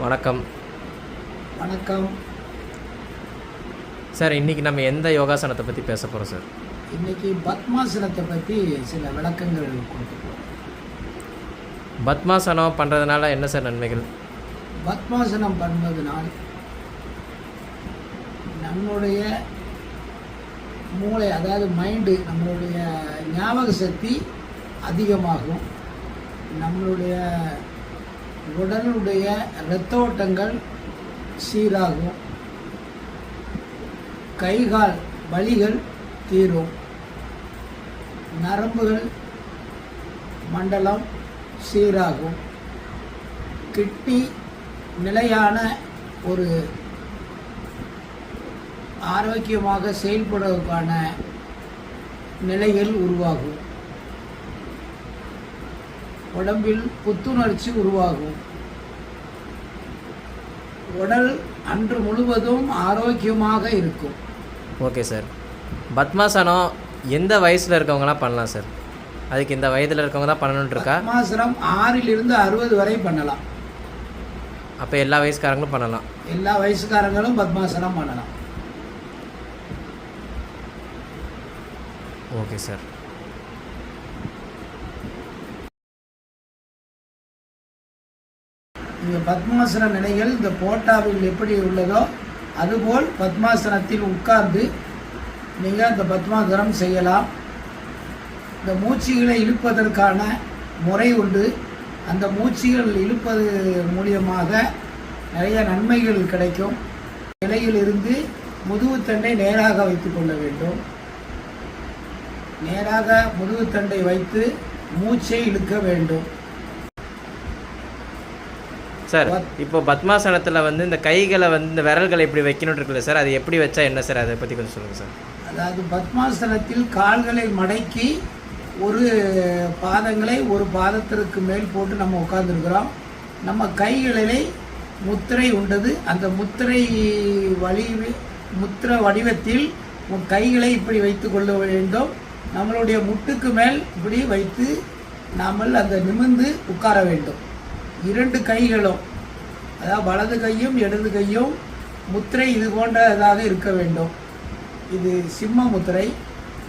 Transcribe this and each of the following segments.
வணக்கம். வணக்கம் சார். இன்றைக்கி நம்ம எந்த யோகாசனத்தை பற்றி பேச போகிறோம் சார்? இன்றைக்கி பத்மாசனத்தை பற்றி சில விளக்கங்கள் கொடுத்துருக்கோம். பத்மாசனம் பண்ணுறதுனால என்ன சார் நன்மைகள்? பத்மாசனம் பண்ணுவதனால் நம்மளுடைய மூளை, அதாவது மைண்டு, நம்மளுடைய ஞாபக சக்தி அதிகமாகும். நம்மளுடைய உடலுடைய இரத்த ஓட்டங்கள் சீராகும். கைகால் வலிகள் தீரும். நரம்புகள் மண்டலம் சீராகும். கிட்னி நிலையான ஒரு ஆரோக்கியமாக செயல்படுவதற்கான நிலைகள் உருவாகும். உடம்பில் புத்துணர்ச்சி உருவாகும். உடல் அன்று முழுவதும் ஆரோக்கியமாக இருக்கும். Okay sir. பத்மாசனம் எந்த வயசில் இருக்கவங்களாம் பண்ணலாம் சார்? அதுக்கு இந்த வயதில் இருக்கவங்க தான் பண்ணணுன்னு இருக்கா? பத்மாசனம் 6லிருந்து 60 வரை பண்ணலாம். அப்போ எல்லா வயசுக்காரங்களும் பண்ணலாம்? எல்லா வயசுக்காரங்களும் பத்மாசனம் பண்ணலாம். Okay sir. இந்த பத்மாசன நிலைகள் இந்த போட்டாவில் எப்படி உள்ளதோ அதுபோல் பத்மாசனத்தில் உட்கார்ந்து நீங்கள் இந்த பத்மாசனம் செய்யலாம். இந்த மூச்சுகளை இழுப்பதற்கான முறை உண்டு. அந்த மூச்சுகள் இழுப்பது மூலியமாக நிறைய நன்மைகள் கிடைக்கும். நிலையிலிருந்து முதுகுத்தண்டை நேராக வைத்து கொள்ள வேண்டும். நேராக முதுகுத்தண்டை வைத்து மூச்சை இழுக்க வேண்டும். சார், இப்போ பத்மாசனத்தில் இந்த கைகளை இந்த விரல்களை இப்படி வைக்கணும்னு இருக்குல்ல சார், அது எப்படி வச்சா என்ன சார்? அதை பற்றி கொஞ்சம் சொல்லுங்கள் சார். அதாவது பத்மாசனத்தில் கால்களை மடக்கி ஒரு பாதங்களை ஒரு பாதத்திற்கு மேல் போட்டு நம்ம உட்கார்ந்துருக்கிறோம். நம்ம கைகளிலே முத்திரை உண்டது. அந்த முத்திரை வடிவத்தில் கைகளை இப்படி வைத்து கொள்ள வேண்டும். நம்மளுடைய முட்டுக்கு மேல் இப்படி வைத்து நாம் அந்த நிமிர்ந்து உட்கார வேண்டும். 2 கைகளும், அதாவது வலது கையும் இடது கையும் முத்திரை இது போன்றதாக இருக்க வேண்டும். இது சிம்ம முத்திரை.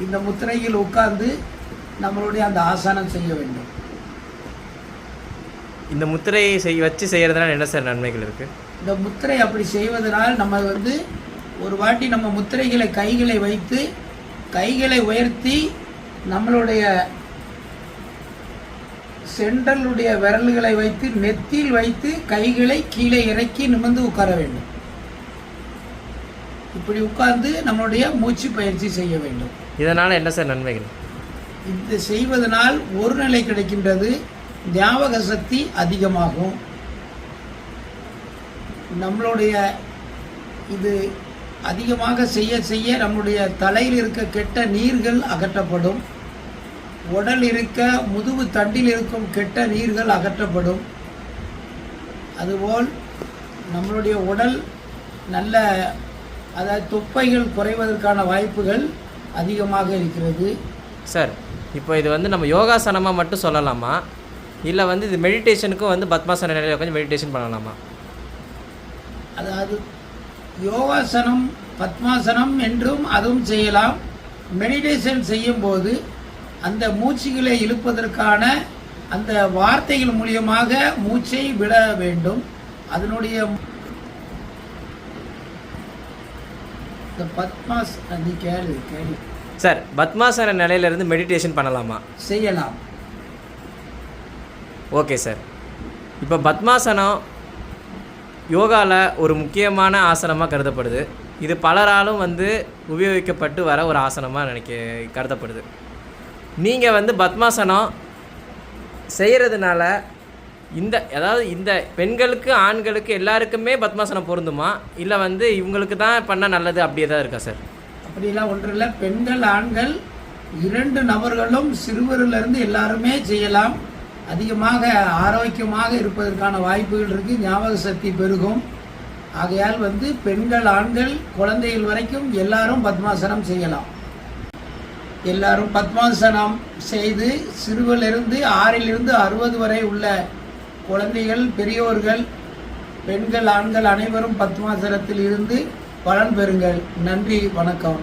இந்த முத்திரையில் உட்கார்ந்து நம்மளுடைய அந்த ஆசனம் செய்ய வேண்டும். இந்த முத்திரையை வச்சு செய்கிறதுனால என்ன சார் நன்மைகள் இருக்குது? இந்த முத்திரை அப்படி செய்வதனால் நம்ம ஒரு வாட்டி நம்ம முத்திரைகளை கைகளை வைத்து கைகளை உயர்த்தி நம்மளுடைய சென்டலுடைய விரல்களை வைத்து நெத்தியில் வைத்து கைகளை கீழே இறக்கி நிமிர்ந்து உட்கார வேண்டும். இப்படி உட்கார்ந்து நம்மளுடைய மூச்சு பயிற்சி செய்ய வேண்டும். இதனால் என்ன சார் நன்மைகள்? இது செய்வதனால் ஒரு நிலை கிடைக்கின்றது. ஞாபக சக்தி அதிகமாகும். நம்மளுடைய இது அதிகமாக செய்ய செய்ய நம்முடைய தலையில் இருக்க கெட்ட நீர்கள் அகற்றப்படும். உடல் இருக்க முதுகு தண்டில் இருக்கும் கெட்ட நீர்கள் அகற்றப்படும். அதுபோல் நம்மளுடைய உடல் நல்ல, அதாவது தொப்பைகள் குறைவதற்கான வாய்ப்புகள் அதிகமாக இருக்கிறது. சார், இப்போ இது நம்ம யோகாசனமாக மட்டும் சொல்லலாமா, இல்லை இது மெடிடேஷனுக்கும் பத்மாசன நிலையில் உட்காந்து மெடிடேஷன் பண்ணலாமா? அதாவது யோகாசனம் பத்மாசனம் என்றும் அதுவும் செய்யலாம். மெடிடேஷன் செய்யும்போது அந்த மூச்சுகளை இழுப்பதற்கான அந்த வார்த்தைகள் மூலியமாக மூச்சை விட வேண்டும். அதனுடைய கேள்வி சார், பத்மாசன நிலையிலிருந்து மெடிடேஷன் பண்ணலாமா? செய்யலாம். Okay sir. இப்போ பத்மாசனம் யோகாவில் ஒரு முக்கியமான ஆசனமாக கருதப்படுது. இது பலராலும் உபயோகிக்கப்பட்டு வர ஒரு ஆசனமாக கருதப்படுது. நீங்கள் பத்மாசனம் செய்கிறதுனால அதாவது இந்த பெண்களுக்கு ஆண்களுக்கு எல்லாருக்குமே பத்மாசனம் பொருந்துமா, இல்லை இவங்களுக்கு தான் பண்ணால் நல்லது அப்படி ஏதாவது இருக்கா சார்? அப்படிலாம் ஒன்றும் இல்லை. பெண்கள் ஆண்கள் 2 நபர்களும் சிறுவரிலிருந்து எல்லாருமே செய்யலாம். அதிகமாக ஆரோக்கியமாக இருப்பதற்கான வாய்ப்புகள் இருக்குது. ஞாபக சக்தி பெருகும். ஆகையால் பெண்கள் ஆண்கள் குழந்தைகள் வரைக்கும் எல்லாரும் பத்மாசனம் செய்யலாம். எல்லாரும் பத்மாசனம் செய்து சிறுவரிலிருந்து 6லிருந்து 60 வரை உள்ள குழந்தைகள், பெரியோர்கள் பெண்கள் ஆண்கள் அனைவரும் பத்மாசனத்தில் இருந்து பலன் பெறுங்கள். நன்றி, வணக்கம்.